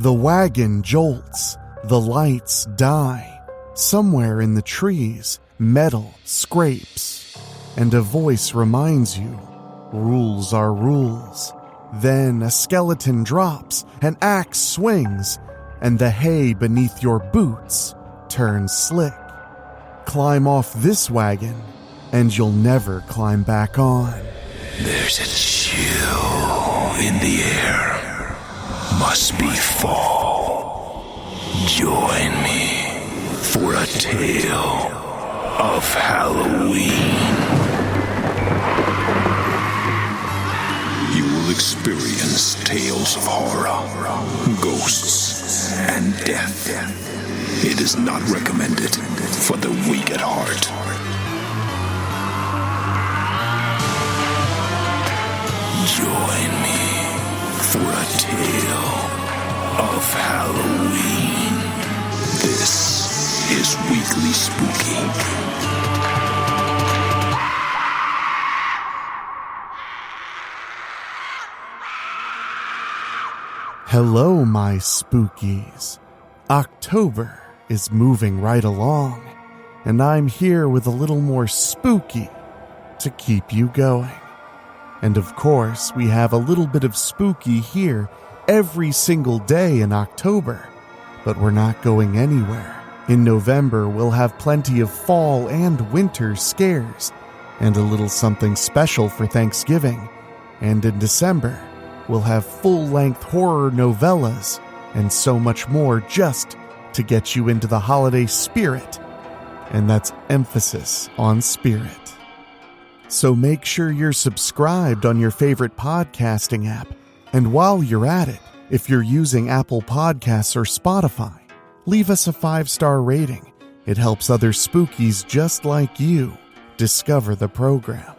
The wagon jolts, the lights die. Somewhere in the trees, metal scrapes, and a voice reminds you, rules are rules. Then a skeleton drops, an axe swings, and the hay beneath your boots turns slick. Climb off this wagon, and you'll never climb back on. There's a chill in the air. Must be fall. Join me for a tale of Halloween. You will experience tales of horror, ghosts, and death. It is not recommended for the weak at heart. Join me for a tale of Halloween. This is Weekly Spooky. Hello, my spookies. October is moving right along, and I'm here with a little more spooky to keep you going. And of course, we have a little bit of spooky here every single day in October, but we're not going anywhere. In November, we'll have plenty of fall and winter scares, and a little something special for Thanksgiving. And in December, we'll have full-length horror novellas and so much more just to get you into the holiday spirit. And that's emphasis on spirit. So make sure you're subscribed on your favorite podcasting app. And while you're at it, if you're using Apple Podcasts or Spotify, leave us a 5-star rating. It helps other spookies just like you discover the program.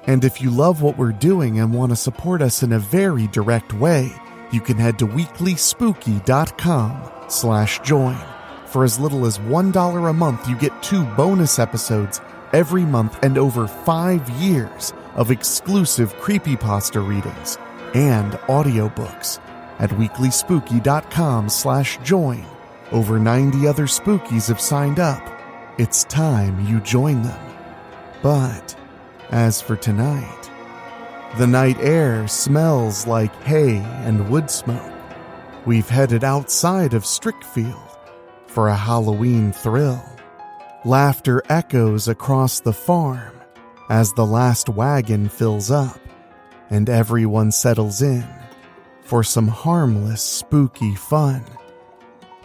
And if you love what we're doing and want to support us in a very direct way, you can head to weeklyspooky.com/join. For as little as $1 a month, you get 2 bonus episodes every month and over 5 years of exclusive creepypasta readings and audiobooks. At weeklyspooky.com/join. Over 90 other spookies have signed up. It's time you join them. But as for tonight, the night air smells like hay and wood smoke. We've headed outside of Strickfield for a Halloween thrill. Laughter echoes across the farm as the last wagon fills up and everyone settles in for some harmless, spooky fun.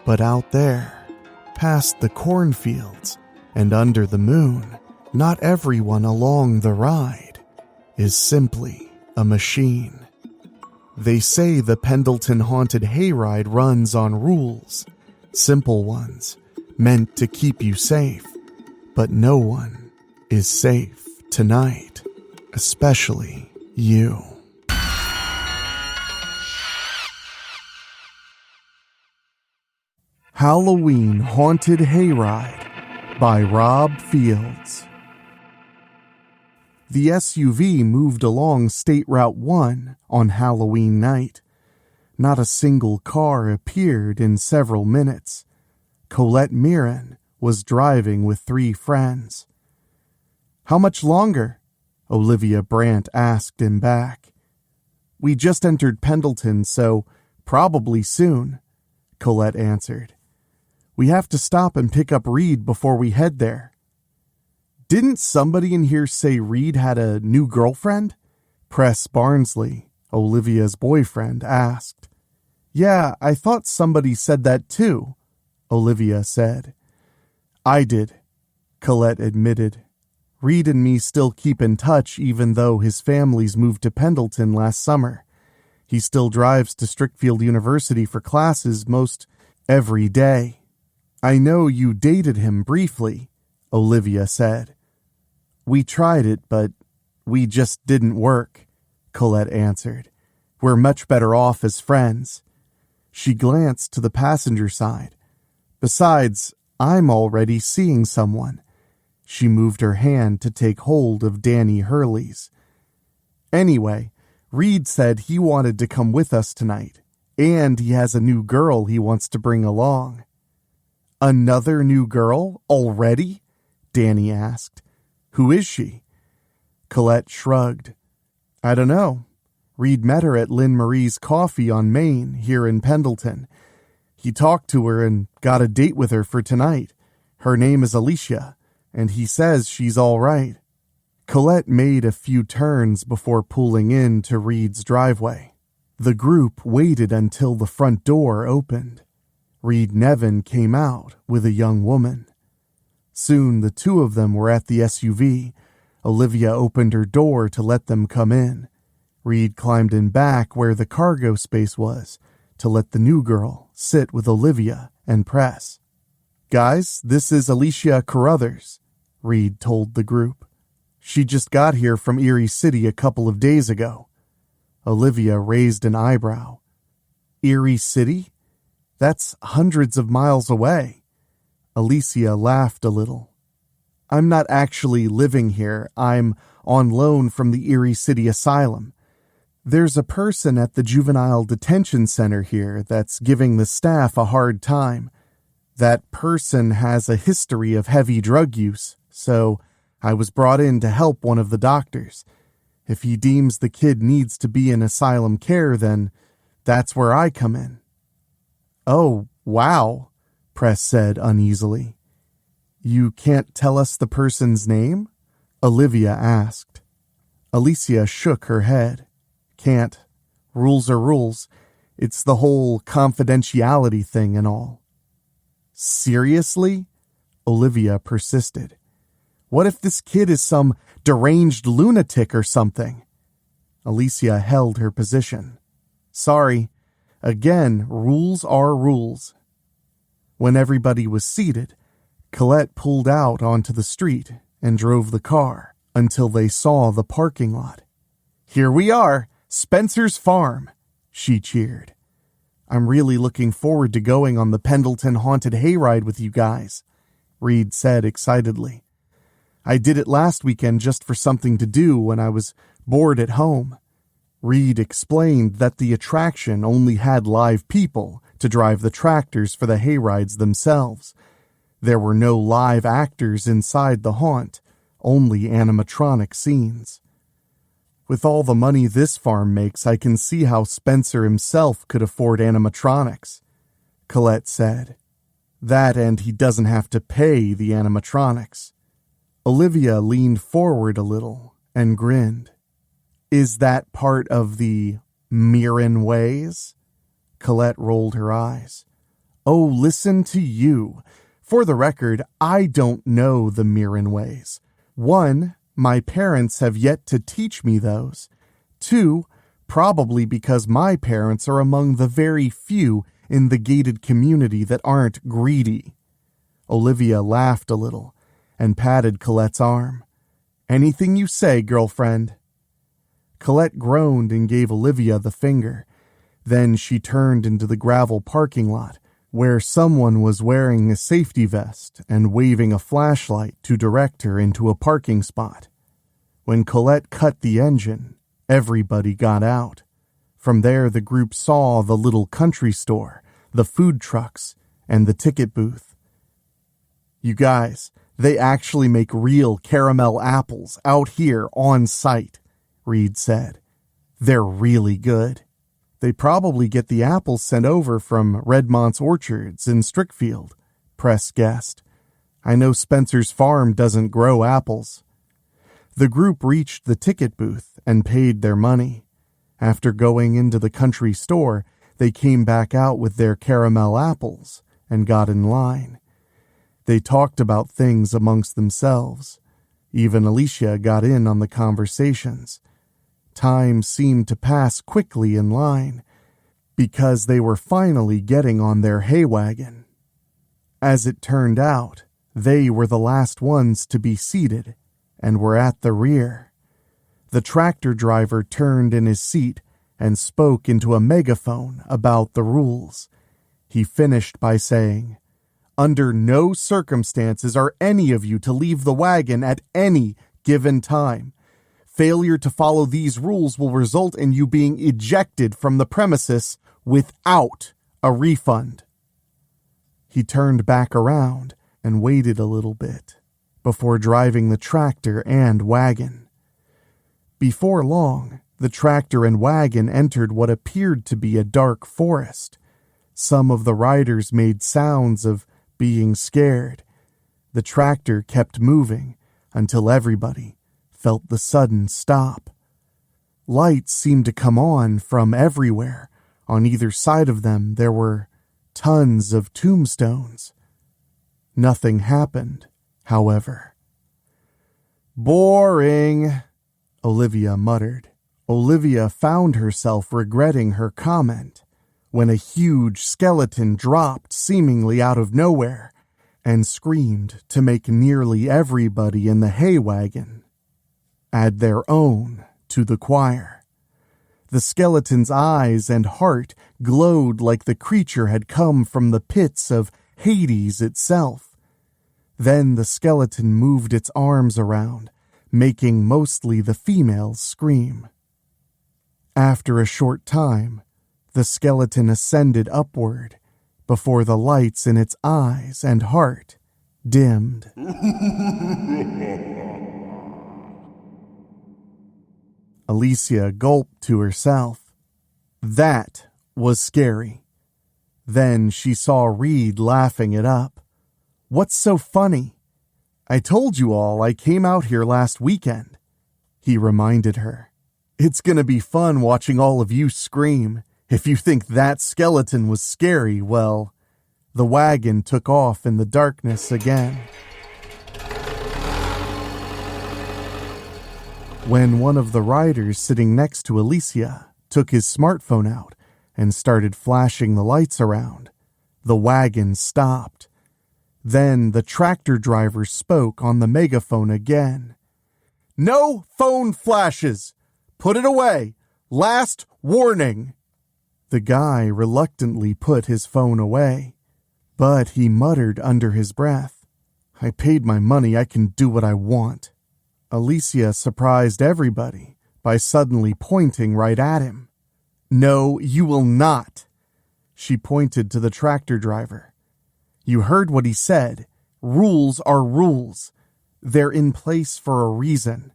But out there, past the cornfields and under the moon, not everyone along the ride is simply a machine. They say the Pendleton Haunted Hayride runs on rules, simple ones, meant to keep you safe. But no one is safe tonight, especially you. Halloween Haunted Hayride by Rob Fields. The SUV moved along State Route 1 on Halloween night. Not a single car appeared in several minutes. Colette Mirren was driving with 3 friends. "How much longer?" Olivia Brandt asked him back. "We just entered Pendleton, so probably soon," Colette answered. "We have to stop and pick up Reed before we head there." "Didn't somebody in here say Reed had a new girlfriend?" Press Barnsley, Olivia's boyfriend, asked. "Yeah, I thought somebody said that too," Olivia said. "I did," Colette admitted. "Reed and me still keep in touch even though his family's moved to Pendleton last summer. He still drives to Strickfield University for classes most every day." "I know you dated him briefly," Olivia said. "We tried it, but we just didn't work," Colette answered. "We're much better off as friends." She glanced to the passenger side. "Besides, I'm already seeing someone." She moved her hand to take hold of Danny Hurley's. "Anyway, Reed said he wanted to come with us tonight. And he has a new girl he wants to bring along. Another new girl? Already? Danny asked. Who is she? Colette shrugged. I don't know. Reed met her at Lynn Marie's Coffee on Main, here in Pendleton. He talked to her and got a date with her for tonight. Her name is Alicia, and he says she's all right. Colette made a few turns before pulling into Reed's driveway. The group waited until the front door opened. Reed Nevin came out with a young woman. Soon the two of them were at the SUV. Olivia opened her door to let them come in. Reed climbed in back where the cargo space was to let the new girl sit with Olivia and press. Guys, this is Alicia Carruthers, Reed told the group. She just got here from Erie City a couple of days ago. Olivia raised an eyebrow. Erie City? That's hundreds of miles away. Alicia laughed a little. I'm not actually living here. I'm on loan from the Erie City Asylum. There's a person at the Juvenile Detention Center here that's giving the staff a hard time. That person has a history of heavy drug use, so I was brought in to help one of the doctors. If he deems the kid needs to be in asylum care, then that's where I come in. Oh, wow, Press said uneasily. You can't tell us the person's name? Olivia asked. Alicia shook her head. Can't. Rules are rules. It's the whole confidentiality thing and all. Seriously? Olivia persisted. What if this kid is some deranged lunatic or something? Alicia held her position. Sorry. Again, rules are rules. When everybody was seated, Colette pulled out onto the street and drove the car until they saw the parking lot. Here we are, Spencer's Farm, she cheered. I'm really looking forward to going on the Pendleton Haunted Hayride with you guys, Reed said excitedly. I did it last weekend just for something to do when I was bored at home. Reed explained that the attraction only had live people to drive the tractors for the hayrides themselves. There were no live actors inside the haunt, only animatronic scenes. With all the money this farm makes, I can see how Spencer himself could afford animatronics, Colette said. That and he doesn't have to pay the animatronics. Olivia leaned forward a little and grinned. Is that part of the Mirren ways? Colette rolled her eyes. Oh, listen to you. For the record, I don't know the Mirren ways. 1, my parents have yet to teach me those. 2, probably because my parents are among the very few in the gated community that aren't greedy. Olivia laughed a little and patted Colette's arm. Anything you say, girlfriend. Colette groaned and gave Olivia the finger. Then she turned into the gravel parking lot, where someone was wearing a safety vest and waving a flashlight to direct her into a parking spot. When Colette cut the engine, everybody got out. From there, the group saw the little country store, the food trucks, and the ticket booth. You guys, they actually make real caramel apples out here on site, Reed said. They're really good. They probably get the apples sent over from Redmont's orchards in Strickfield, Press guessed. I know Spencer's farm doesn't grow apples. The group reached the ticket booth and paid their money. After going into the country store, they came back out with their caramel apples and got in line. They talked about things amongst themselves. Even Alicia got in on the conversations. Time seemed to pass quickly in line, because they were finally getting on their hay wagon. As it turned out, they were the last ones to be seated, and were at the rear. The tractor driver turned in his seat and spoke into a megaphone about the rules. He finished by saying, Under no circumstances are any of you to leave the wagon at any given time. Failure to follow these rules will result in you being ejected from the premises without a refund. He turned back around and waited a little bit before driving the tractor and wagon. Before long, the tractor and wagon entered what appeared to be a dark forest. Some of the riders made sounds of being scared. The tractor kept moving until everybody felt the sudden stop. Lights seemed to come on from everywhere. On either side of them, there were tons of tombstones. Nothing happened, however. "Boring," Olivia muttered. Olivia found herself regretting her comment when a huge skeleton dropped seemingly out of nowhere and screamed to make nearly everybody in the hay wagon add their own to the choir. The skeleton's eyes and heart glowed like the creature had come from the pits of Hades itself. Then the skeleton moved its arms around, making mostly the females scream. After a short time, the skeleton ascended upward before the lights in its eyes and heart dimmed. Alicia gulped to herself. That was scary. Then she saw Reed laughing it up. "What's so funny? I told you all I came out here last weekend," he reminded her. "It's gonna be fun watching all of you scream. If you think that skeleton was scary, well..." The wagon took off in the darkness again. When one of the riders sitting next to Alicia took his smartphone out and started flashing the lights around, the wagon stopped. Then the tractor driver spoke on the megaphone again. "No phone flashes! Put it away! Last warning!" The guy reluctantly put his phone away, but he muttered under his breath, "I paid my money, I can do what I want." Alicia surprised everybody by suddenly pointing right at him. "No, you will not." She pointed to the tractor driver. "You heard what he said. Rules are rules. They're in place for a reason."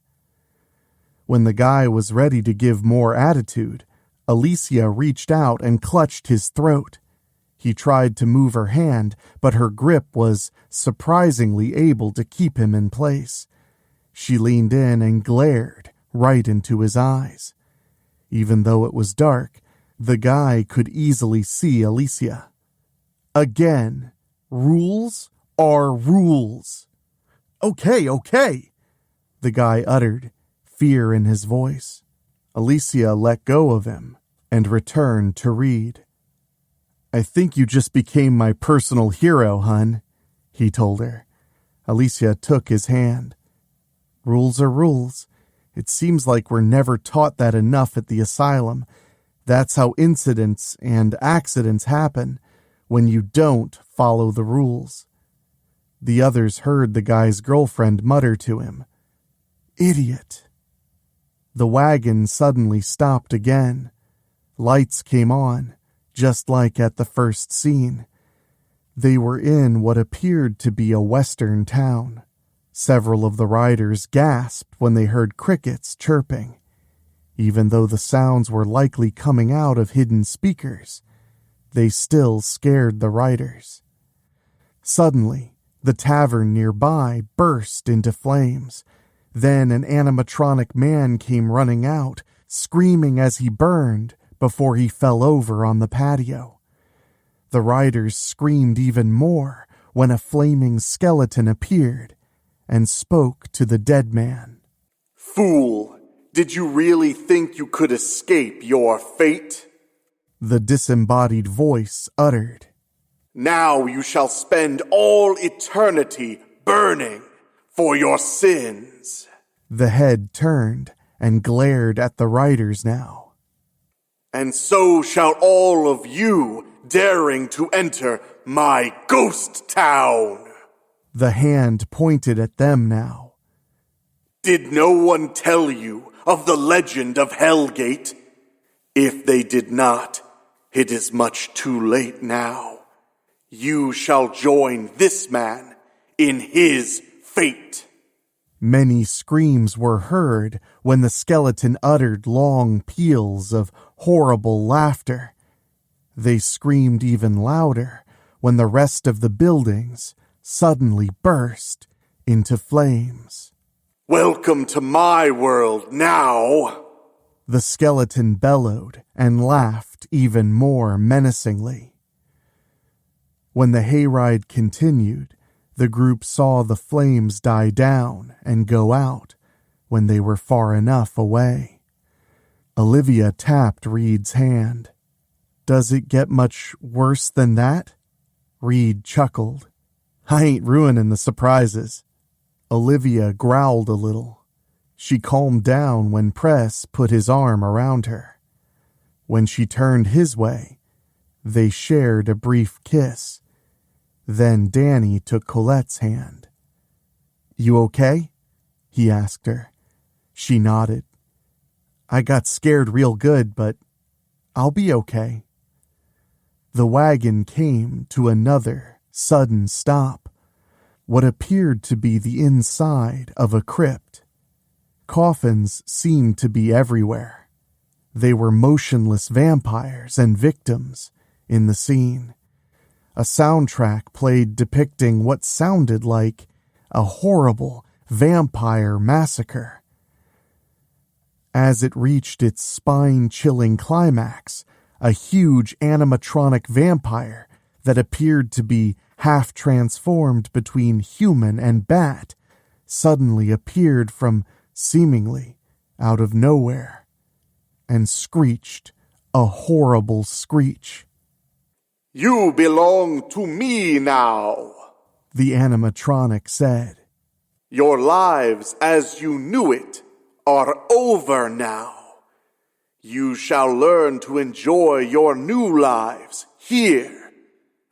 When the guy was ready to give more attitude, Alicia reached out and clutched his throat. He tried to move her hand, but her grip was surprisingly able to keep him in place. She leaned in and glared right into his eyes. Even though it was dark, the guy could easily see Alicia. Again, rules are rules. Okay, the guy uttered, fear in his voice. Alicia let go of him and returned to Reed. "I think you just became my personal hero, hun," he told her. Alicia took his hand. "Rules are rules. It seems like we're never taught that enough at the asylum. That's how incidents and accidents happen, when you don't follow the rules." The others heard the guy's girlfriend mutter to him, "Idiot." The wagon suddenly stopped again. Lights came on, just like at the first scene. They were in what appeared to be a western town. Several of the riders gasped when they heard crickets chirping. Even though the sounds were likely coming out of hidden speakers, they still scared the riders. Suddenly, the tavern nearby burst into flames. Then an animatronic man came running out, screaming as he burned before he fell over on the patio. The riders screamed even more when a flaming skeleton appeared and spoke to the dead man. "Fool, did you really think you could escape your fate?" The disembodied voice uttered. "Now you shall spend all eternity burning for your sins." The head turned and glared at the riders now. "And so shall all of you daring to enter my ghost town." The hand pointed at them now. "Did no one tell you of the legend of Hellgate? If they did not, It is much too late now. You shall join this man in his fate." Many screams were heard when the skeleton uttered long peals of horrible laughter. They screamed even louder when the rest of the buildings suddenly burst into flames. "Welcome to my world now." The skeleton bellowed and laughed even more menacingly. When the hayride continued, the group saw the flames die down and go out when they were far enough away. Olivia tapped Reed's hand. "Does it get much worse than that?" Reed chuckled. "I ain't ruining the surprises." Olivia growled a little. She calmed down when Press put his arm around her. When she turned his way, they shared a brief kiss. Then Danny took Colette's hand. "You okay?" he asked her. She nodded. "I got scared real good, but I'll be okay." The wagon came to another sudden stop, what appeared to be the inside of a crypt. Coffins seemed to be everywhere. They were motionless vampires and victims in the scene. A soundtrack played depicting what sounded like a horrible vampire massacre. As it reached its spine-chilling climax, a huge animatronic vampire that appeared to be half transformed between human and bat suddenly appeared from seemingly out of nowhere and screeched a horrible screech. "You belong to me now," the animatronic said. "Your lives as you knew it are over now. You shall learn to enjoy your new lives here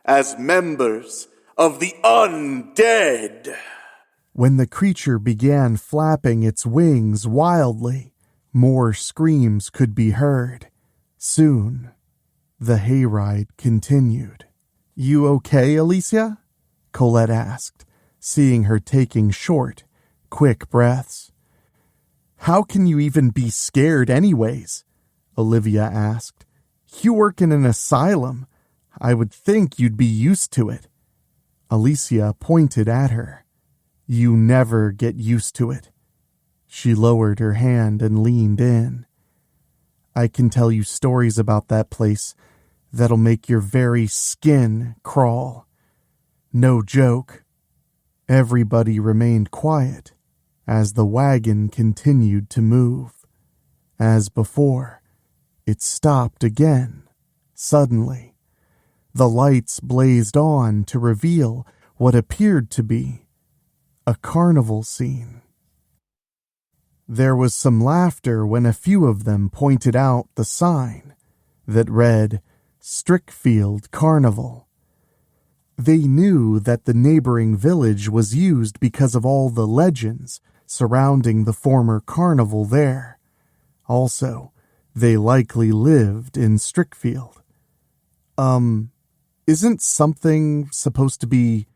as members of the undead." When the creature began flapping its wings wildly, more screams could be heard. Soon, the hayride continued. "You okay, Alicia?" Colette asked, seeing her taking short, quick breaths. "How can you even be scared anyways?" Olivia asked. "You work in an asylum. I would think you'd be used to it." Alicia pointed at her. "You never get used to it." She lowered her hand and leaned in. "I can tell you stories about that place that'll make your very skin crawl. No joke." Everybody remained quiet as the wagon continued to move. As before, it stopped again, suddenly. The lights blazed on to reveal what appeared to be a carnival scene. There was some laughter when a few of them pointed out the sign that read Strickfield Carnival. They knew that the neighboring village was used because of all the legends surrounding the former carnival there. Also, they likely lived in Strickfield. Isn't something supposed to be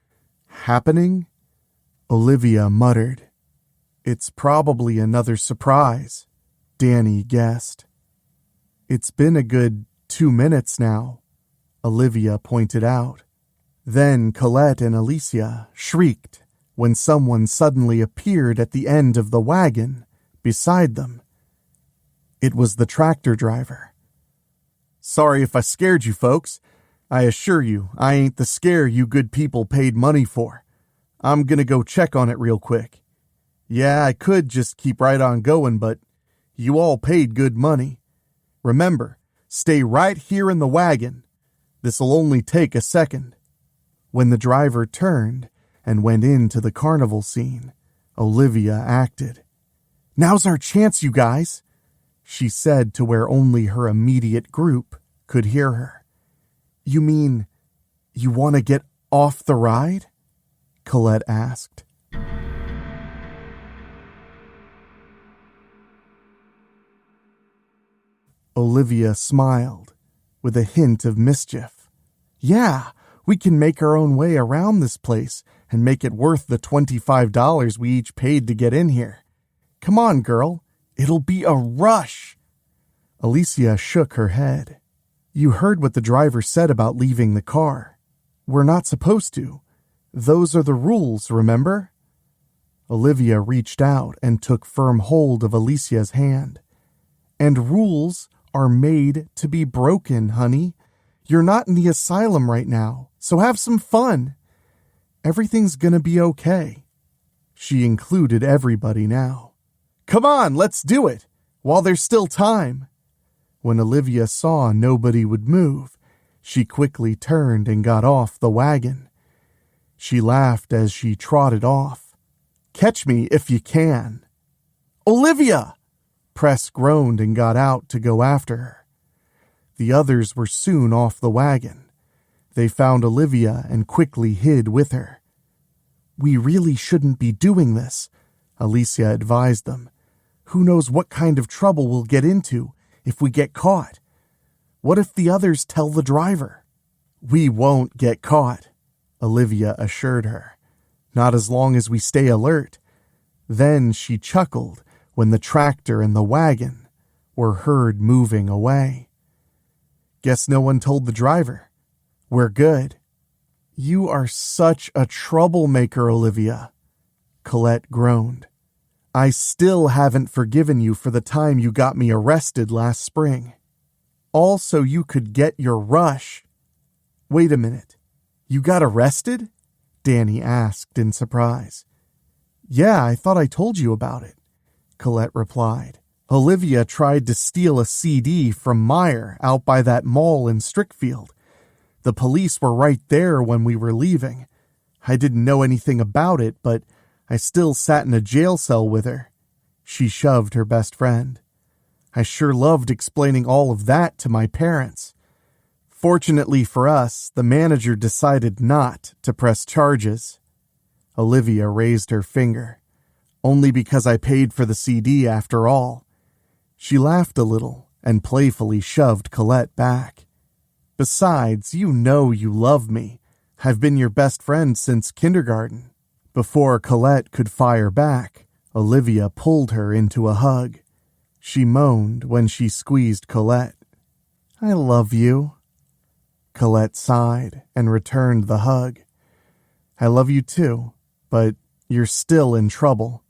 happening?" Olivia muttered. "It's probably another surprise," Danny guessed. "It's been a good 2 minutes now," Olivia pointed out. Then Colette and Alicia shrieked when someone suddenly appeared at the end of the wagon beside them. It was the tractor driver. "Sorry if I scared you folks. I assure you, I ain't the scare you good people paid money for. I'm gonna go check on it real quick. Yeah, I could just keep right on going, but you all paid good money. Remember, stay right here in the wagon. This'll only take a second." When the driver turned and went into the carnival scene, Olivia acted. "Now's our chance, you guys," she said to where only her immediate group could hear her. "You mean you want to get off the ride?" Colette asked. Olivia smiled. with a hint of mischief. Yeah, we can make our own way around this place and make it worth the $25 we each paid to get in here. Come on, girl. It'll be a rush. Alicia shook her head. You heard what the driver said about leaving the car. We're not supposed to. Those are the rules, remember? Olivia reached out and took firm hold of Alicia's hand. And rules are made to be broken, honey. You're not in the asylum right now, so have some fun. Everything's gonna be okay. She included everybody now. Come on, let's do it, while there's still time. When Olivia saw nobody would move, she quickly turned and got off the wagon. She laughed as she trotted off. Catch me if you can. Olivia! Press groaned and got out to go after her. The others were soon off the wagon. They found Olivia and quickly hid with her. We really shouldn't be doing this, Alicia advised them. Who knows what kind of trouble we'll get into if we get caught? What if the others tell the driver? We won't get caught, Olivia assured her. Not as long as we stay alert. Then she chuckled when the tractor and the wagon were heard moving away. Guess no one told the driver. We're good. You are such a troublemaker, Olivia, Colette groaned. I still haven't forgiven you for the time you got me arrested last spring. All so you could get your rush. Wait a minute. You got arrested? Danny asked in surprise. Yeah, I thought I told you about it, Colette replied. Olivia tried to steal a CD from Meyer out by that mall in Strickfield. The police were right there when we were leaving. I didn't know anything about it, but I still sat in a jail cell with her. She shoved her best friend. I sure loved explaining all of that to my parents. Fortunately for us, the manager decided not to press charges. Olivia raised her finger. Only because I paid for the CD after all. She laughed a little and playfully shoved Colette back. Besides, you know you love me. I've been your best friend since kindergarten. Before Colette could fire back, Olivia pulled her into a hug. She moaned when she squeezed Colette. I love you. Colette sighed and returned the hug. I love you too, but you're still in trouble.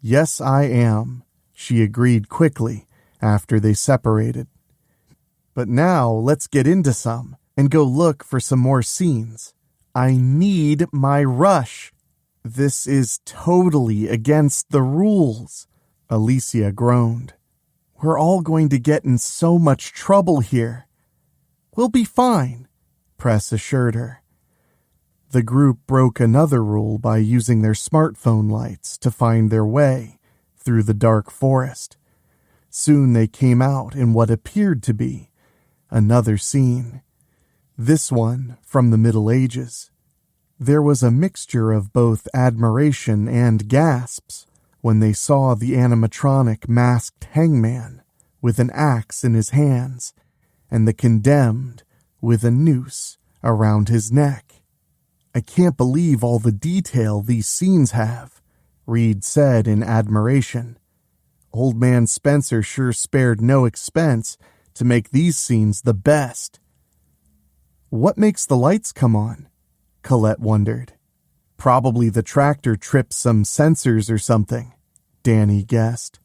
Yes, I am, she agreed quickly after they separated. But now let's get into some and go look for some more scenes. I need my rush. This is totally against the rules, Alicia groaned. We're all going to get in so much trouble here. We'll be fine, Press assured her. The group broke another rule by using their smartphone lights to find their way through the dark forest. Soon they came out in what appeared to be another scene. This one from the Middle Ages. There was a mixture of both admiration and gasps when they saw the animatronic masked hangman with an axe in his hands and the condemned with a noose around his neck. I can't believe all the detail these scenes have, Reed said in admiration. Old Man Spencer sure spared no expense to make these scenes the best. What makes the lights come on? Colette wondered. Probably the tractor tripped some sensors or something, Danny guessed.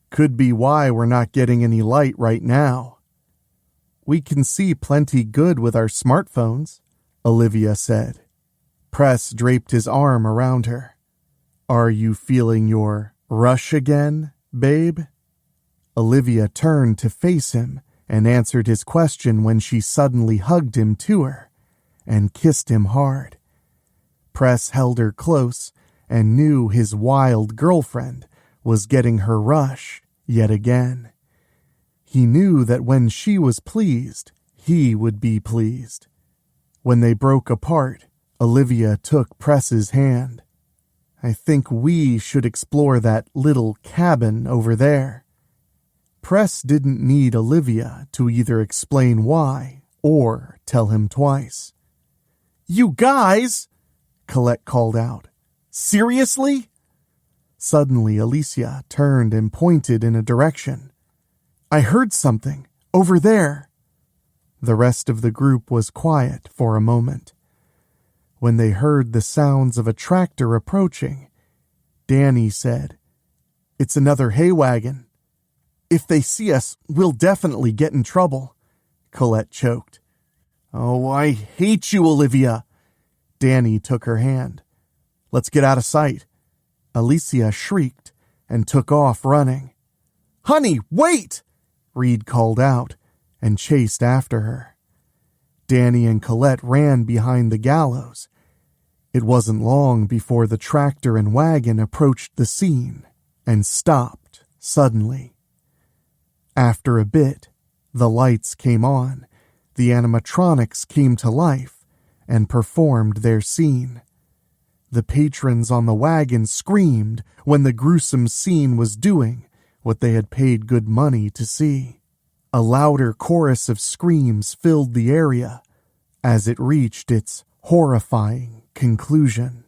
Could be why we're not getting any light right now. We can see plenty good with our smartphones, Olivia said. Press draped his arm around her. Are you feeling your rush again, babe? Olivia turned to face him and answered his question when she suddenly hugged him to her and kissed him hard. Press held her close and knew his wild girlfriend was getting her rush yet again. He knew that when she was pleased, he would be pleased. When they broke apart, Olivia took Press's hand. I think we should explore that little cabin over there. Press didn't need Olivia to either explain why or tell him twice. "You guys!" Colette called out. "Seriously?" Suddenly, Alicia turned and pointed in a direction. "I heard something. Over there." The rest of the group was quiet for a moment. When they heard the sounds of a tractor approaching, Danny said, "It's another hay wagon." "If they see us, we'll definitely get in trouble," Colette choked. "Oh, I hate you, Olivia." Danny took her hand. "Let's get out of sight." Alicia shrieked and took off running. "Honey, wait!" Reed called out and chased after her. Danny and Colette ran behind the gallows. It wasn't long before the tractor and wagon approached the scene and stopped suddenly. After a bit, the lights came on, the animatronics came to life and performed their scene. The patrons on the wagon screamed when the gruesome scene was doing what they had paid good money to see. A louder chorus of screams filled the area as it reached its horrifying conclusion.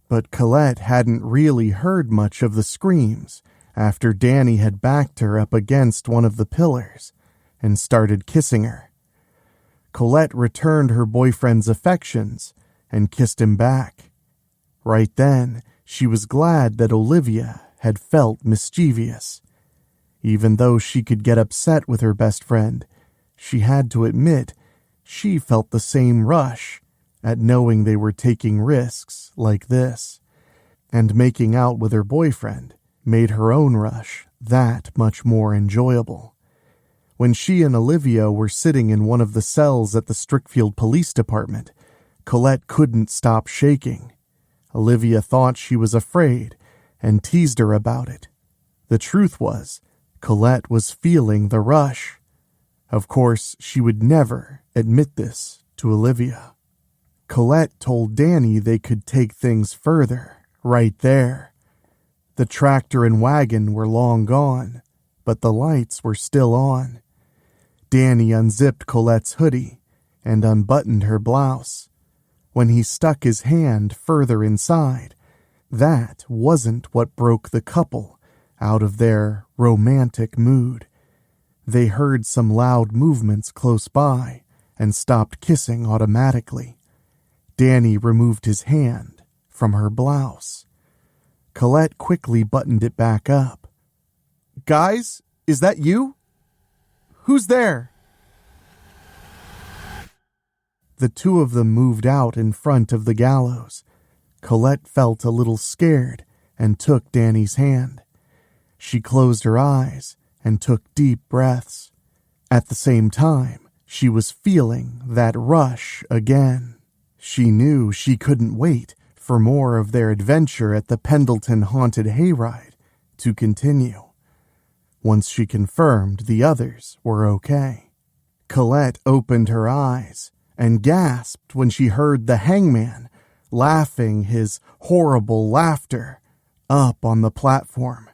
But Colette hadn't really heard much of the screams after Danny had backed her up against one of the pillars and started kissing her. Colette returned her boyfriend's affections and kissed him back. Right then, she was glad that Olivia had felt mischievous. Even though she could get upset with her best friend, she had to admit she felt the same rush at knowing they were taking risks like this, and making out with her boyfriend made her own rush that much more enjoyable. When she and Olivia were sitting in one of the cells at the Strickfield Police Department, Colette couldn't stop shaking. Olivia thought she was afraid and teased her about it. The truth was, Colette was feeling the rush. Of course, she would never admit this to Olivia. Colette told Danny they could take things further right there. The tractor and wagon were long gone, but the lights were still on. Danny unzipped Colette's hoodie and unbuttoned her blouse. When he stuck his hand further inside, that wasn't what broke the couple out of their romantic mood. They heard some loud movements close by and stopped kissing automatically. Danny removed his hand from her blouse. Colette quickly buttoned it back up. "Guys, is that you? Who's there?" The two of them moved out in front of the gallows. Colette felt a little scared and took Danny's hand. She closed her eyes and took deep breaths. At the same time, she was feeling that rush again. She knew she couldn't wait for more of their adventure at the Pendleton Haunted Hayride to continue. Once she confirmed the others were okay, Colette opened her eyes and gasped when she heard the hangman laughing his horrible laughter up on the platform.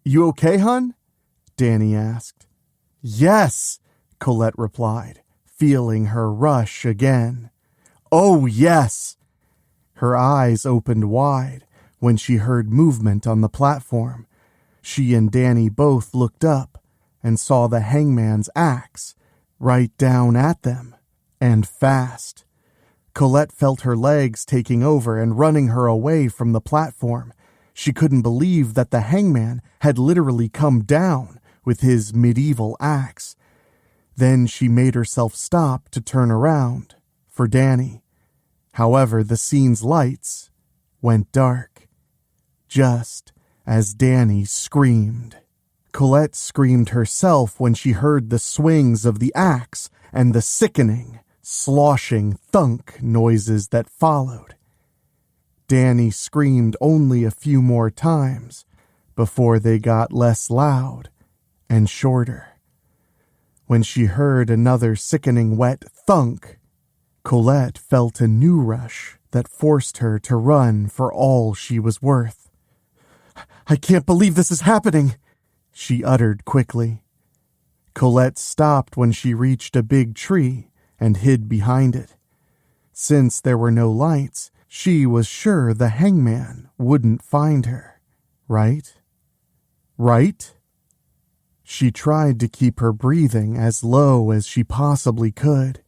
"You okay, hun?" Danny asked. "Yes," Colette replied, feeling her rush again. "Oh, yes." Her eyes opened wide when she heard movement on the platform. She and Danny both looked up and saw the hangman's axe right down at them, and fast. Colette felt her legs taking over and running her away from the platform. She couldn't believe that the hangman had literally come down with his medieval axe. Then she made herself stop to turn around for Danny. However, the scene's lights went dark, just as Danny screamed. Colette screamed herself when she heard the swings of the axe and the sickening, sloshing thunk noises that followed. Danny screamed only a few more times before they got less loud and shorter. When she heard another sickening wet thunk, Colette felt a new rush that forced her to run for all she was worth. "I can't believe this is happening," she uttered quickly. Colette stopped when she reached a big tree and hid behind it. Since there were no lights, she was sure the hangman wouldn't find her, right? Right? She tried to keep her breathing as low as she possibly could.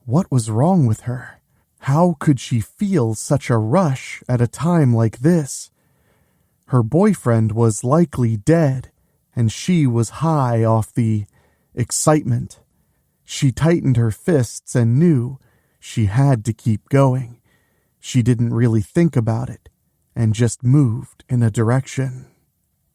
What was wrong with her? How could she feel such a rush at a time like this? Her boyfriend was likely dead, and she was high off the excitement. She tightened her fists and knew she had to keep going. She didn't really think about it, and just moved in a direction.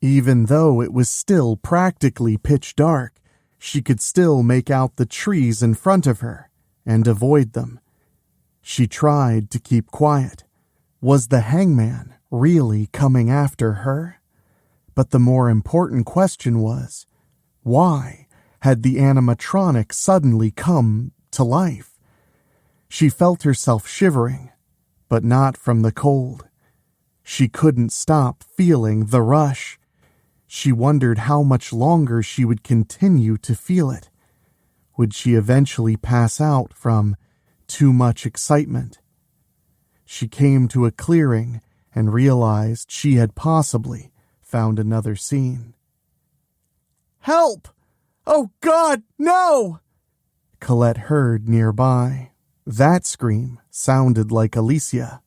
Even though it was still practically pitch dark, she could still make out the trees in front of her and avoid them. She tried to keep quiet. Was the hangman really coming after her? But the more important question was, why had the animatronic suddenly come to life? She felt herself shivering, but not from the cold. She couldn't stop feeling the rush. She wondered how much longer she would continue to feel it. Would she eventually pass out from too much excitement? She came to a clearing and realized she had possibly found another scene. "Help! Oh God, no!" Colette heard nearby. That scream sounded like Alicia.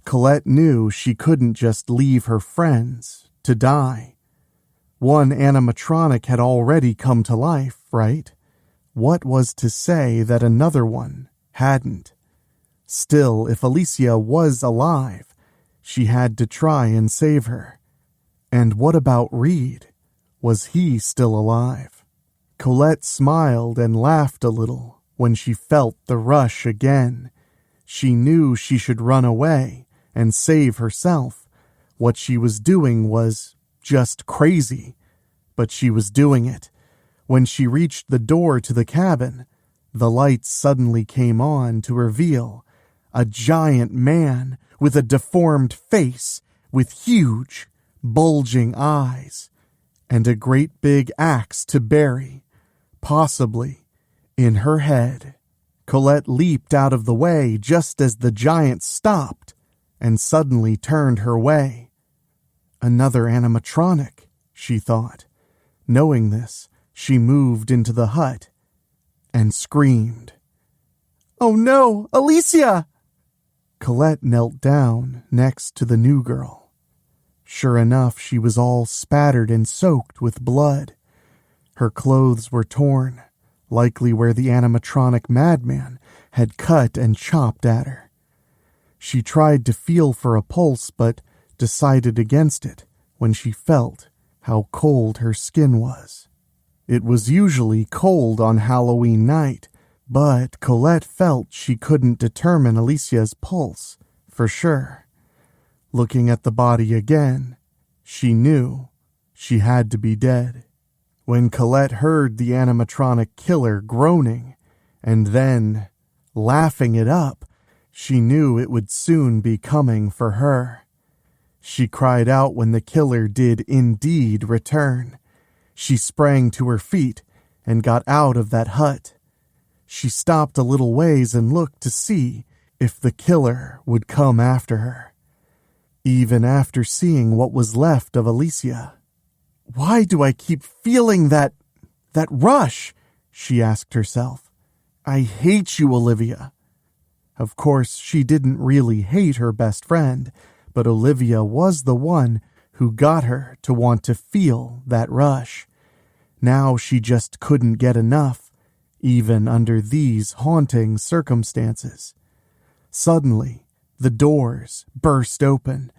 Colette knew she couldn't just leave her friends to die. One animatronic had already come to life, right? What was to say that another one hadn't? Still, if Alicia was alive, she had to try and save her. And what about Reed? Was he still alive? Colette smiled and laughed a little when she felt the rush again. She knew she should run away and save herself. What she was doing was just crazy, but she was doing it. When she reached the door to the cabin, the lights suddenly came on to reveal a giant man with a deformed face, with huge, bulging eyes, and a great big axe to bury, possibly in her head. Colette leaped out of the way just as the giant stopped and suddenly turned her way. Another animatronic, she thought. Knowing this, she moved into the hut and screamed. "Oh no, Alicia!" Colette knelt down next to the new girl. Sure enough, she was all spattered and soaked with blood. Her clothes were torn, likely where the animatronic madman had cut and chopped at her. She tried to feel for a pulse, but decided against it when she felt how cold her skin was. It was usually cold on Halloween night, but Colette felt she couldn't determine Alicia's pulse for sure. Looking at the body again, she knew she had to be dead. When Colette heard the animatronic killer groaning and then laughing it up, she knew it would soon be coming for her. She cried out when the killer did indeed return. She sprang to her feet and got out of that hut. She stopped a little ways and looked to see if the killer would come after her. Even after seeing what was left of Alicia. "Why do I keep feeling that rush?" she asked herself. "I hate you, Olivia." Of course, she didn't really hate her best friend, but Olivia was the one who got her to want to feel that rush. Now she just couldn't get enough, even under these haunting circumstances. Suddenly, the doors burst open.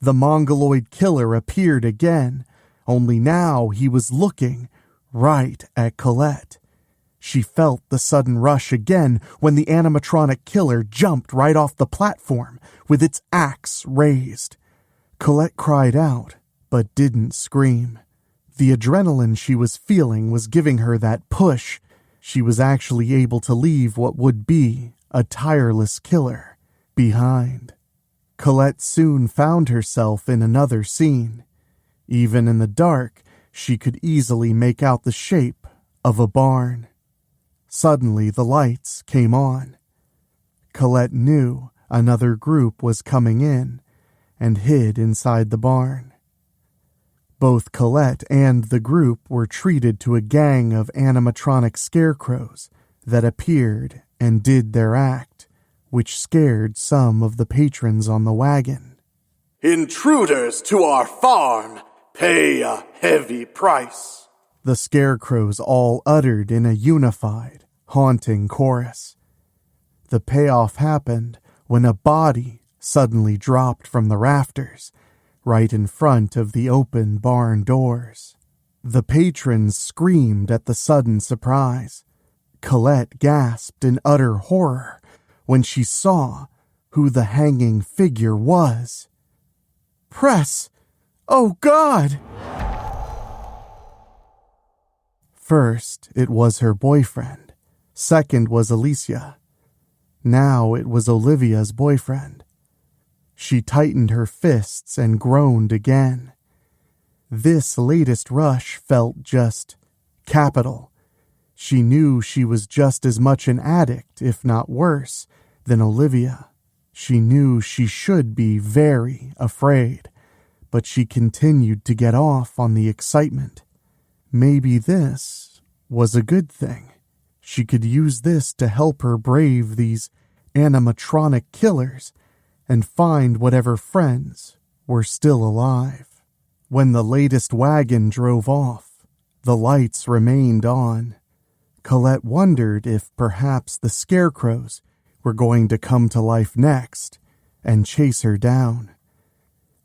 The mongoloid killer appeared again, only now he was looking right at Colette. She felt the sudden rush again when the animatronic killer jumped right off the platform with its axe raised. Colette cried out, but didn't scream. The adrenaline she was feeling was giving her that push. She was actually able to leave what would be a tireless killer behind. Colette soon found herself in another scene. Even in the dark, she could easily make out the shape of a barn. Suddenly the lights came on. Colette knew another group was coming in and hid inside the barn. Both Colette and the group were treated to a gang of animatronic scarecrows that appeared and did their act, which scared some of the patrons on the wagon. Intruders to our farm pay a heavy price, the scarecrows all uttered in a unified, haunting chorus. The payoff happened when a body suddenly dropped from the rafters, right in front of the open barn doors. The patrons screamed at the sudden surprise. Colette gasped in utter horror when she saw who the hanging figure was. Press! Oh, God! First, it was her boyfriend. Second was Alicia. Now it was Olivia's boyfriend. She tightened her fists and groaned again. This latest rush felt just capital. She knew she was just as much an addict, if not worse, than Olivia. She knew she should be very afraid, but she continued to get off on the excitement. Maybe this was a good thing. She could use this to help her brave these animatronic killers and find whatever friends were still alive. When the latest wagon drove off, the lights remained on. Colette wondered if perhaps the scarecrows were going to come to life next and chase her down.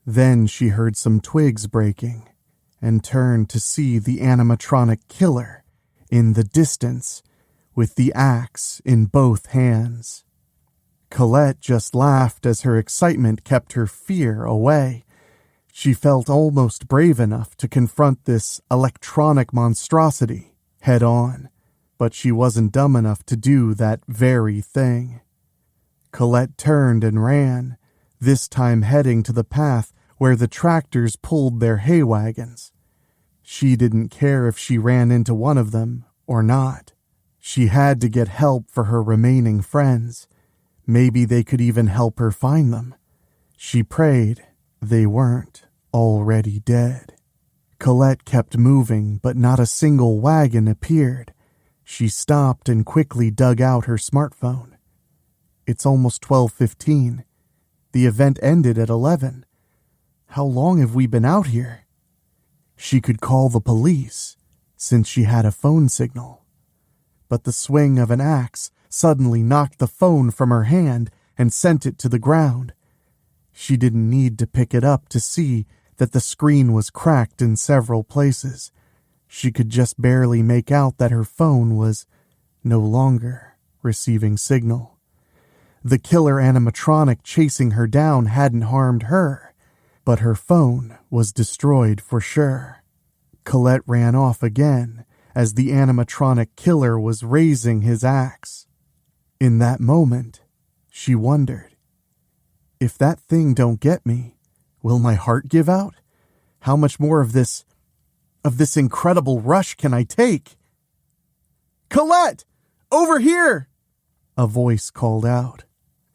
Then she heard some twigs breaking and turned to see the animatronic killer in the distance with the axe in both hands. Colette just laughed as her excitement kept her fear away. She felt almost brave enough to confront this electronic monstrosity head on, but she wasn't dumb enough to do that very thing. Colette turned and ran, this time heading to the path where the tractors pulled their hay wagons. She didn't care if she ran into one of them or not. She had to get help for her remaining friends. Maybe they could even help her find them. She prayed they weren't already dead. Colette kept moving, but not a single wagon appeared. She stopped and quickly dug out her smartphone. It's almost 12:15. The event ended at 11. How long have we been out here? She could call the police, since she had a phone signal. But the swing of an axe suddenly knocked the phone from her hand and sent it to the ground. She didn't need to pick it up to see that the screen was cracked in several places. She could just barely make out that her phone was no longer receiving signal. The killer animatronic chasing her down hadn't harmed her, but her phone was destroyed for sure. Colette ran off again as the animatronic killer was raising his axe. In that moment, she wondered, if that thing don't get me, will my heart give out? How much more of this incredible rush can I take? Colette! Over here! A voice called out.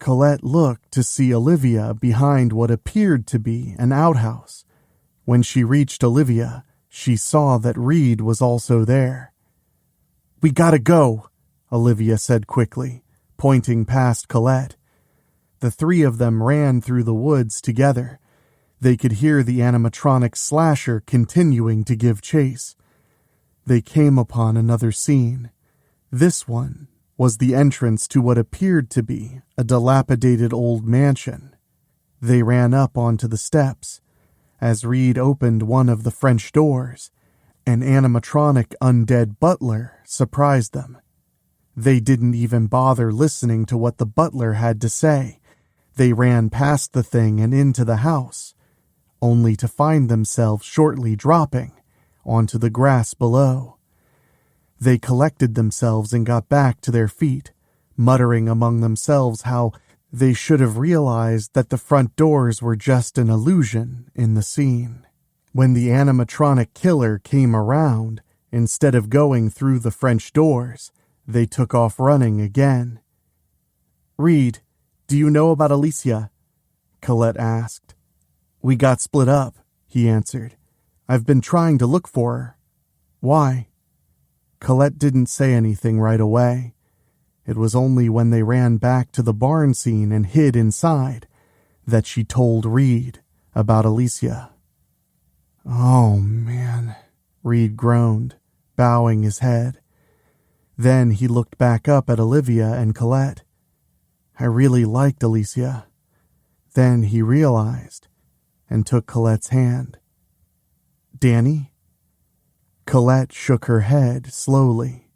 Colette looked to see Olivia behind what appeared to be an outhouse. When she reached Olivia, she saw that Reed was also there. We gotta go, Olivia said quickly, pointing past Colette. The three of them ran through the woods together. They could hear the animatronic slasher continuing to give chase. They came upon another scene. This one was the entrance to what appeared to be a dilapidated old mansion. They ran up onto the steps. As Reed opened one of the French doors, an animatronic undead butler surprised them. They didn't even bother listening to what the butler had to say. They ran past the thing and into the house, only to find themselves shortly dropping onto the grass below. They collected themselves and got back to their feet, muttering among themselves how they should have realized that the front doors were just an illusion in the scene. When the animatronic killer came around, instead of going through the French doors, they took off running again. "Reed, do you know about Alicia?" Colette asked. "We got split up," he answered. "I've been trying to look for her." "Why?" Colette didn't say anything right away. It was only when they ran back to the barn scene and hid inside that she told Reed about Alicia. "Oh, man," Reed groaned, bowing his head. Then he looked back up at Olivia and Colette. "I really liked Alicia." Then he realized and took Colette's hand. "Danny?" Colette shook her head slowly.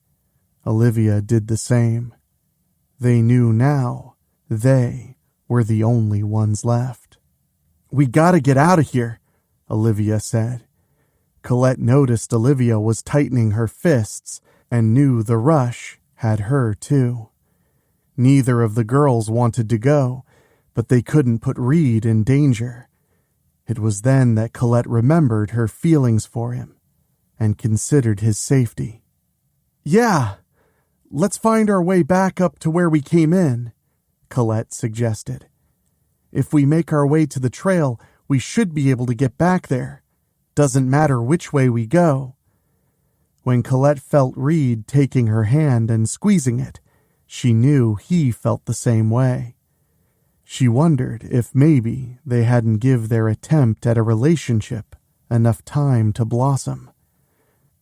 Olivia did the same. They knew now they were the only ones left. "We gotta get out of here," Olivia said. Colette noticed Olivia was tightening her fists and knew the rush had her too. Neither of the girls wanted to go, but they couldn't put Reed in danger. It was then that Colette remembered her feelings for him and considered his safety. "Yeah, let's find our way back up to where we came in," Colette suggested. "If we make our way to the trail, we should be able to get back there. Doesn't matter which way we go." When Colette felt Reed taking her hand and squeezing it, she knew he felt the same way. She wondered if maybe they hadn't give their attempt at a relationship enough time to blossom.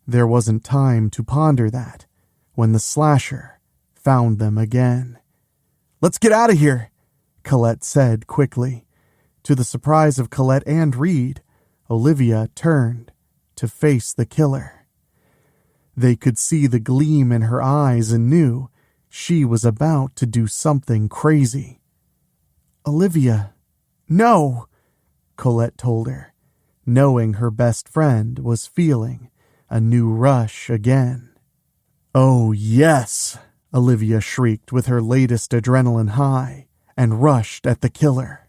There wasn't time to ponder that when the slasher found them again. "Let's get out of here," Colette said quickly. To the surprise of Colette and Reed, Olivia turned to face the killer. They could see the gleam in her eyes and knew she was about to do something crazy. "Olivia, no," Colette told her, knowing her best friend was feeling a new rush again. "Oh, yes," Olivia shrieked with her latest adrenaline high and rushed at the killer.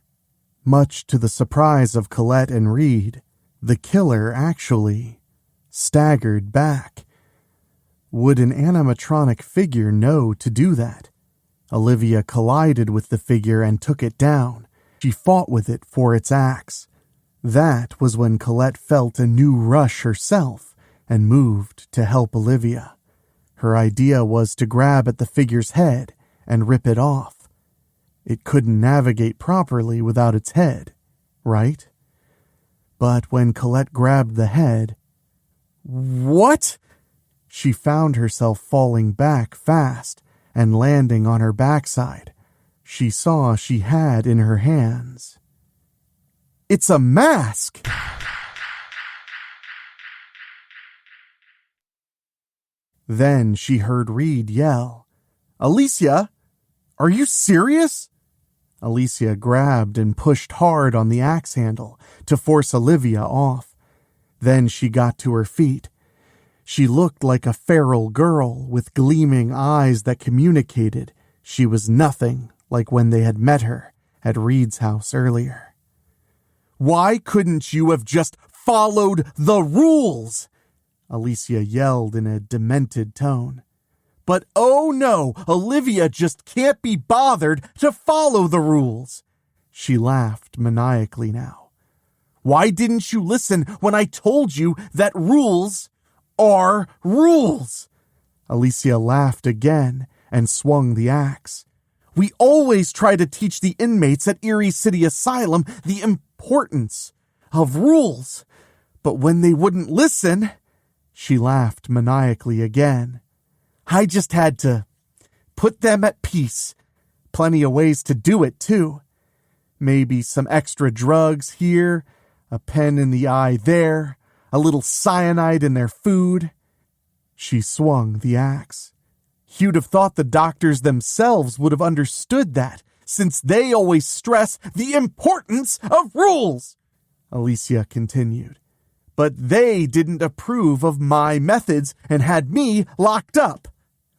Much to the surprise of Colette and Reed, the killer actually staggered back. Would an animatronic figure know to do that? Olivia collided with the figure and took it down. She fought with it for its axe. That was when Colette felt a new rush herself and moved to help Olivia. Her idea was to grab at the figure's head and rip it off. It couldn't navigate properly without its head, right? But when Colette grabbed the head, what? She found herself falling back fast and landing on her backside. She saw she had in her hands. It's a mask! Then she heard Reed yell, "Alicia, are you serious?" Alicia grabbed and pushed hard on the axe handle to force Olivia off. Then she got to her feet. She looked like a feral girl with gleaming eyes that communicated she was nothing like when they had met her at Reed's house earlier. "Why couldn't you have just followed the rules?" Alicia yelled in a demented tone. But oh no, Olivia just can't be bothered to follow the rules. She laughed maniacally now. "Why didn't you listen when I told you that rules are rules?" Alicia laughed again and swung the axe. "We always try to teach the inmates at Erie City Asylum the importance of rules. But when they wouldn't listen," she laughed maniacally again, "I just had to put them at peace. Plenty of ways to do it, too. Maybe some extra drugs here, a pen in the eye there, a little cyanide in their food." She swung the axe. "You'd have thought the doctors themselves would have understood that, since they always stress the importance of rules," Alicia continued. "But they didn't approve of my methods and had me locked up.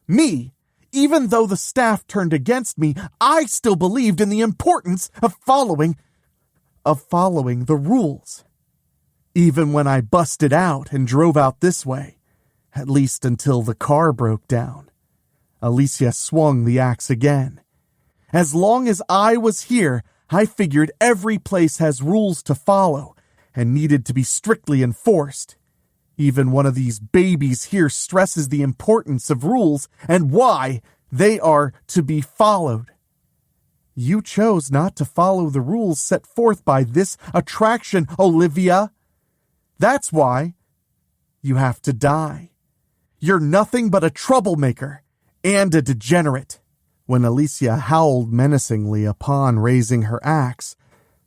Me, even though the staff turned against me, I still believed in the importance of following the rules." Even when I busted out and drove out this way, at least until the car broke down. Alicia swung the axe again. As long as I was here, I figured every place has rules to follow and needed to be strictly enforced. Even one of these babies here stresses the importance of rules and why they are to be followed. You chose not to follow the rules set forth by this attraction, Olivia. That's why you have to die. You're nothing but a troublemaker and a degenerate. When Alicia howled menacingly upon raising her axe,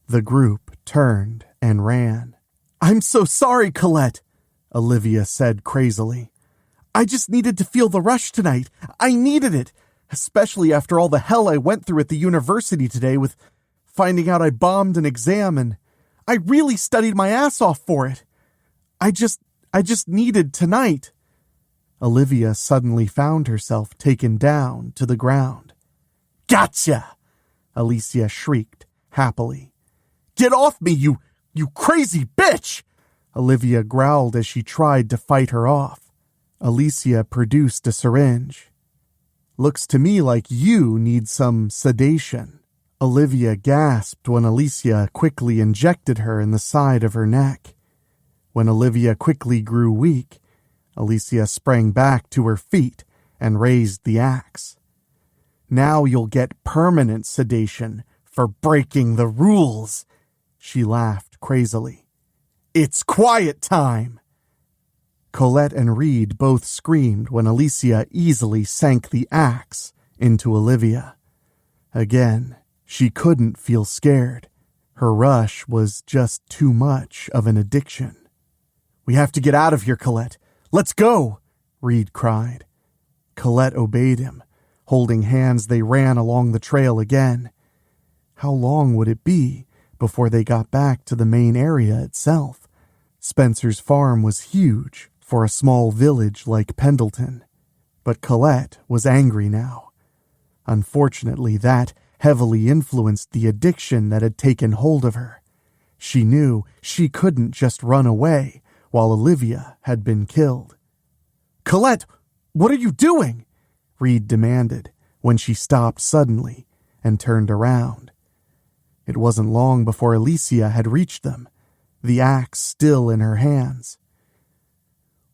the group turned and ran. "I'm so sorry, Colette," Olivia said crazily. "I just needed to feel the rush tonight. I needed it, especially after all the hell I went through at the university today with finding out I bombed an exam, and I really studied my ass off for it. I just needed tonight." Olivia suddenly found herself taken down to the ground. "Gotcha!" Alicia shrieked happily. "Get off me, you crazy bitch!" Olivia growled as she tried to fight her off. Alicia produced a syringe. "Looks to me like you need some sedation." Olivia gasped when Alicia quickly injected her in the side of her neck. When Olivia quickly grew weak, Alicia sprang back to her feet and raised the axe. "Now you'll get permanent sedation for breaking the rules," she laughed crazily. "It's quiet time!" Colette and Reed both screamed when Alicia easily sank the axe into Olivia. Again, she couldn't feel scared. Her rush was just too much of an addiction. "We have to get out of here, Colette. Let's go!" Reed cried. Colette obeyed him. Holding hands, they ran along the trail again. How long would it be before they got back to the main area itself? Spencer's farm was huge for a small village like Pendleton, but Colette was angry now. Unfortunately, that heavily influenced the addiction that had taken hold of her. She knew she couldn't just run away while Olivia had been killed. "Colette, what are you doing?" Reed demanded when she stopped suddenly and turned around. It wasn't long before Alicia had reached them, the axe still in her hands.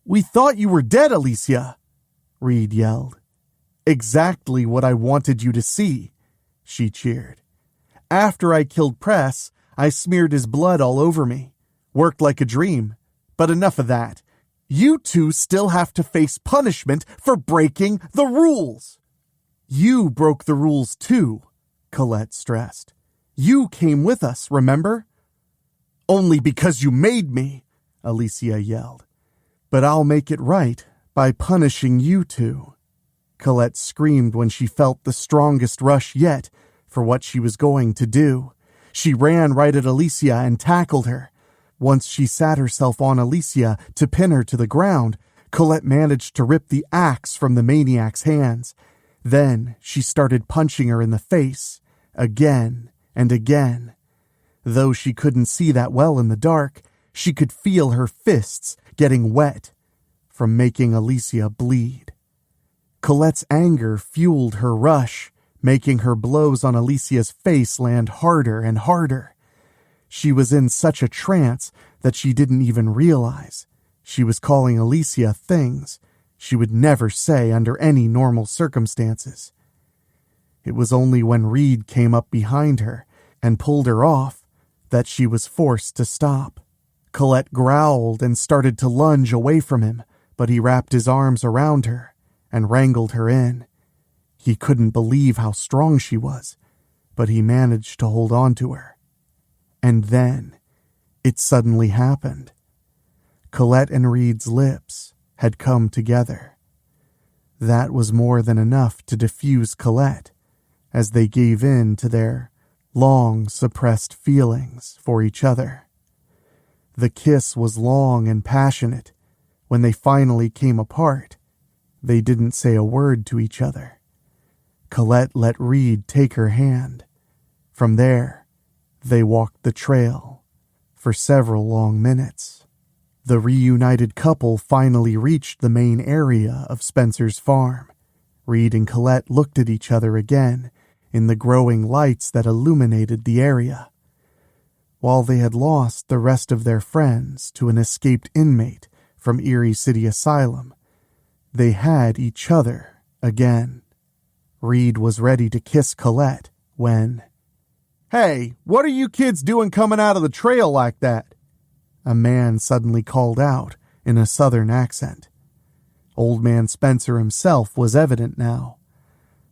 "We thought you were dead, Alicia," Reed yelled. "Exactly what I wanted you to see," she cheered. "After I killed Press, I smeared his blood all over me. Worked like a dream. But enough of that. You two still have to face punishment for breaking the rules." "You broke the rules too," Colette stressed. "You came with us, remember?" "Only because you made me," Alicia yelled. "But I'll make it right by punishing you two." Colette screamed when she felt the strongest rush yet for what she was going to do. She ran right at Alicia and tackled her. Once she sat herself on Alicia to pin her to the ground, Colette managed to rip the axe from the maniac's hands. Then she started punching her in the face, again and again. Though she couldn't see that well in the dark, she could feel her fists getting wet from making Alicia bleed. Colette's anger fueled her rush, making her blows on Alicia's face land harder and harder. She was in such a trance that she didn't even realize she was calling Alicia things she would never say under any normal circumstances. It was only when Reed came up behind her and pulled her off that she was forced to stop. Colette growled and started to lunge away from him, but he wrapped his arms around her and wrangled her in. He couldn't believe how strong she was, but he managed to hold on to her. And then it suddenly happened. Colette and Reed's lips had come together. That was more than enough to diffuse Colette as they gave in to their long-suppressed feelings for each other. The kiss was long and passionate. When they finally came apart, they didn't say a word to each other. Colette let Reed take her hand. From there, they walked the trail for several long minutes. The reunited couple finally reached the main area of Spencer's farm. Reed and Colette looked at each other again in the growing lights that illuminated the area. While they had lost the rest of their friends to an escaped inmate from Erie City Asylum, they had each other again. Reed was ready to kiss Colette when, "Hey, what are you kids doing coming out of the trail like that?" a man suddenly called out in a southern accent. Old Man Spencer himself was evident now.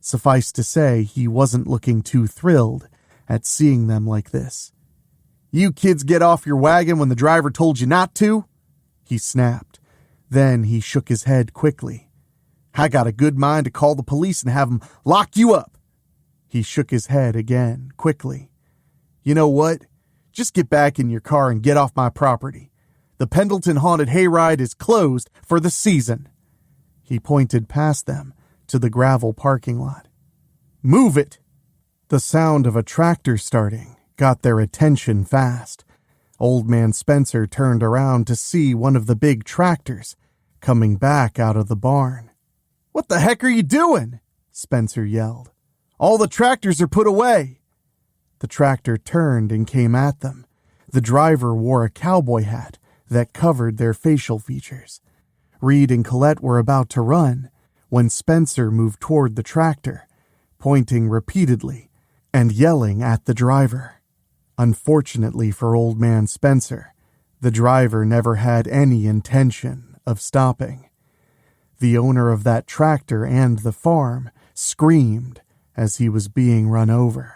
Suffice to say, he wasn't looking too thrilled at seeing them like this. "You kids get off your wagon when the driver told you not to?" he snapped. Then he shook his head quickly. "I got a good mind to call the police and have them lock you up." He shook his head again, quickly. "You know what? Just get back in your car and get off my property. The Pendleton Haunted Hayride is closed for the season." He pointed past them to the gravel parking lot. "Move it!" The sound of a tractor starting got their attention fast. Old Man Spencer turned around to see one of the big tractors coming back out of the barn. "What the heck are you doing?" Spencer yelled. "All the tractors are put away." The tractor turned and came at them. The driver wore a cowboy hat that covered their facial features. Reed and Colette were about to run when Spencer moved toward the tractor, pointing repeatedly and yelling at the driver. Unfortunately for Old Man Spencer, the driver never had any intention of stopping. The owner of that tractor and the farm screamed as he was being run over.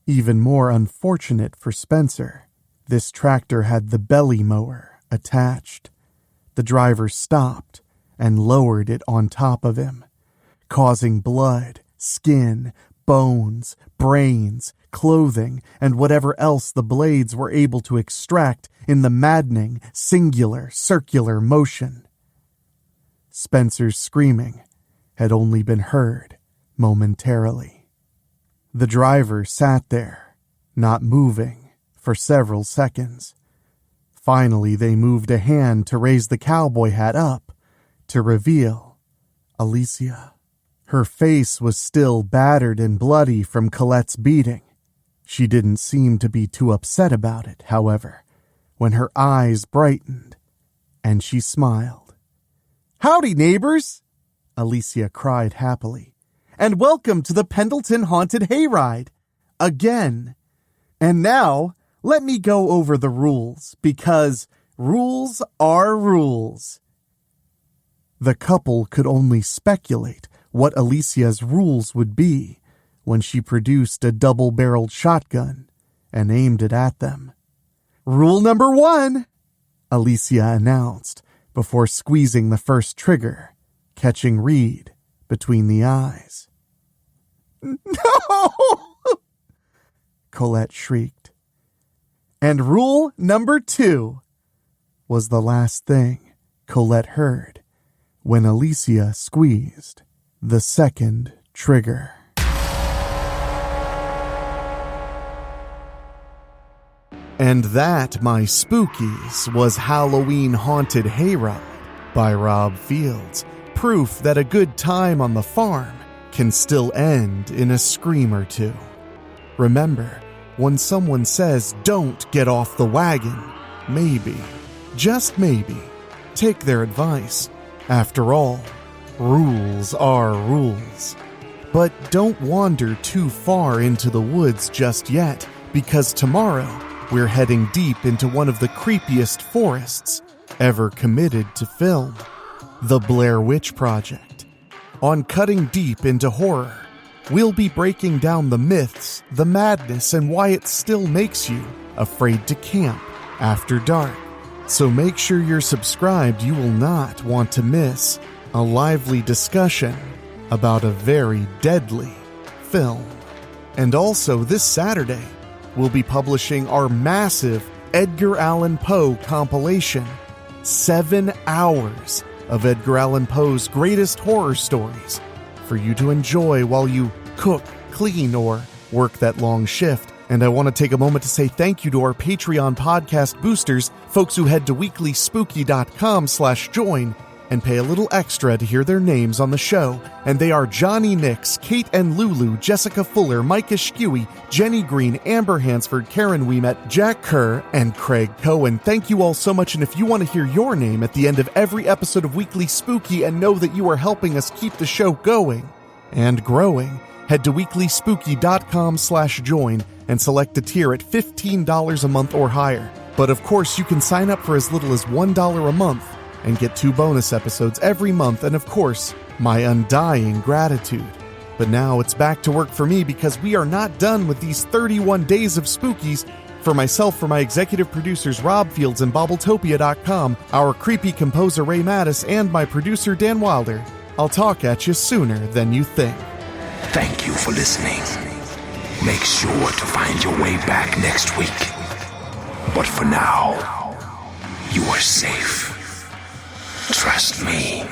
Even more unfortunate for Spencer, this tractor had the belly mower attached. The driver stopped and lowered it on top of him, causing blood, skin, bones, brains, clothing, and whatever else the blades were able to extract in the maddening, singular, circular motion. Spencer's screaming had only been heard momentarily. The driver sat there, not moving, for several seconds. Finally, they moved a hand to raise the cowboy hat up to reveal Alicia. Her face was still battered and bloody from Colette's beating. She didn't seem to be too upset about it, however, when her eyes brightened and she smiled. "Howdy, neighbors!" Alicia cried happily. "And welcome to the Pendleton Haunted Hayride. Again. And now, let me go over the rules, because rules are rules." The couple could only speculate what Alicia's rules would be when she produced a double-barreled shotgun and aimed it at them. "Rule number 1, Alicia announced before squeezing the first trigger, catching Reed between the eyes. "No!" Colette shrieked. "And rule number 2 was the last thing Colette heard when Alicia squeezed the second trigger. And that, my spookies, was Halloween Haunted Hayride by Rob Fields. Proof that a good time on the farm can still end in a scream or two. Remember, when someone says don't get off the wagon, maybe, just maybe, take their advice. After all, rules are rules. But don't wander too far into the woods just yet, because tomorrow we're heading deep into one of the creepiest forests ever committed to film, the Blair Witch Project. On Cutting Deep into Horror, we'll be breaking down the myths, the madness, and why it still makes you afraid to camp after dark. So make sure you're subscribed. You will not want to miss a lively discussion about a very deadly film. And also this Saturday, we'll be publishing our massive Edgar Allan Poe compilation, 7 hours of Edgar Allan Poe's greatest horror stories for you to enjoy while you cook, clean, or work that long shift And I want to take a moment to say thank you to our Patreon podcast boosters, folks who head to weeklyspooky.com/join and pay a little extra to hear their names on the show. And they are Johnny Nix, Kate and Lulu, Jessica Fuller, Micah Skewy, Jenny Green, Amber Hansford, Karen Weemet, Jack Kerr, and Craig Cohen. Thank you all so much, and if you want to hear your name at the end of every episode of Weekly Spooky and know that you are helping us keep the show going and growing, head to weeklyspooky.com/join and select a tier at $15 a month or higher. But of course, you can sign up for as little as $1 a month and get 2 bonus episodes every month, and of course, my undying gratitude. But now it's back to work for me, because we are not done with these 31 days of spookies. For myself, for my executive producers Rob Fields and Bobbletopia.com, our creepy composer Ray Mattis, and my producer Dan Wilder, I'll talk at you sooner than you think. Thank you for listening. Make sure to find your way back next week. But for now, you are safe. Trust me.